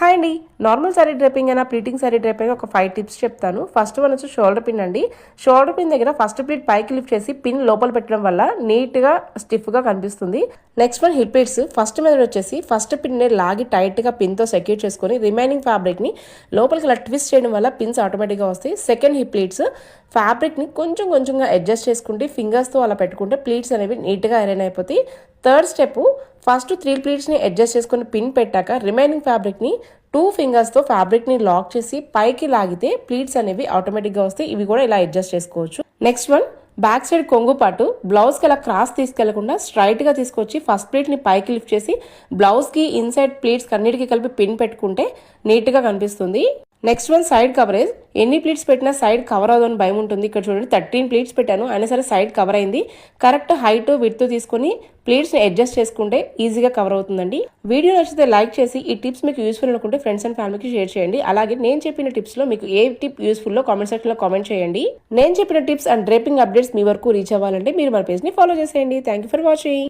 Hi అండి. Normal sorry డ్రైపింగ్ అయినా pleating sorry డ్రైపింగ్ ఒక 5 టిప్స్ చెప్తాను. ఫస్ట్ వన్ వచ్చి షోల్డర్ పిన్ అండి. షోల్డర్ పిన్ దగ్గర ఫస్ట్ ప్లీట్ పైకి లిఫ్ట్ చేసి పిన్ లోపల పెట్టడం వల్ల నీట్గా స్టిఫ్గా కనిపిస్తుంది. Next one hip pleats. First method వచ్చేసి ఫస్ట్ పిన్ని లాగి టైట్గా పిన్తో సెక్యూర్ చేసుకొని రిమైనింగ్ ఫ్యాబ్రిక్ని లోపలికి ఇలా ట్విస్ట్ చేయడం వల్ల పిన్స్ ఆటోమేటిక్గా వస్తాయి. Second hip pleats. ఫ్యాబ్రిక్ని కొంచెంగా అడ్జస్ట్ చేసుకుంటే ఫింగర్స్తో అలా పెట్టుకుంటే ప్లీట్స్ అనేవి నీట్గా ఐరన్ అయిపోతాయి. థర్డ్ స్టెప్, ఫస్ట్ 3 ప్లీట్స్ని అడ్జస్ట్ చేసుకుని పిన్ పెట్టాక రిమైనింగ్ ఫ్యాబ్రిక్ని 2 ఫింగర్స్తో ఫ్యాబ్రిక్ని లాక్ చేసి పైకి లాగితే ప్లీట్స్ అనేవి ఆటోమేటిక్గా వస్తాయి. ఇవి కూడా ఇలా అడ్జస్ట్ చేసుకోవచ్చు. నెక్స్ట్ వన్, బ్యాక్ సైడ్ కొంగు పాటు బ్లౌజ్కి అలా క్రాస్ తీసుకెళ్లకుండా స్ట్రైట్గా తీసుకొచ్చి ఫస్ట్ ప్లీట్ని పైకి లిఫ్ట్ చేసి బ్లౌజ్కి ఇన్సైడ్ ప్లీట్స్ అన్నిటికీ కలిపి పిన్ పెట్టుకుంటే నీట్గా కనిపిస్తుంది. Next one, side coverage. ఎన్ని ప్లీట్స్ పెట్టినా సైడ్ కవర్ అవుదని భయం ఉంటుంది. ఇక్కడ చూడండి 13 ప్లీట్స్ పెట్టాను, అయినా సరే సైడ్ కవర్ అయింది. కరెక్ట్ హైట్ విడ్త్ తీసుకుని ప్లీట్స్ని అడ్జస్ట్ చేసుకుంటే ఈజీగా కవర్ అవుతుందండి. వీడియో నచ్చితే లైక్ చేసి ఈ టిప్స్ మీకు యూస్ఫుల్ అనుకుంటే ఫ్రెండ్స్ అండ్ ఫ్యామిలీకి షేర్ చేయండి. అలాగే నేను చెప్పిన టిప్స్లో మీకు ఏ టిప్ యూస్ఫుల్లో కామెంట్ సెక్షన్లో కామెంట్ చేయండి. నేను చెప్పిన టిప్స్ అండ్ డ్రేపింగ్ అప్డేట్స్ మీ వరకు రీచ్ అవ్వాలంటే మీరు మన పేజ్ని ఫాలో చేసేయండి. Thank you for watching.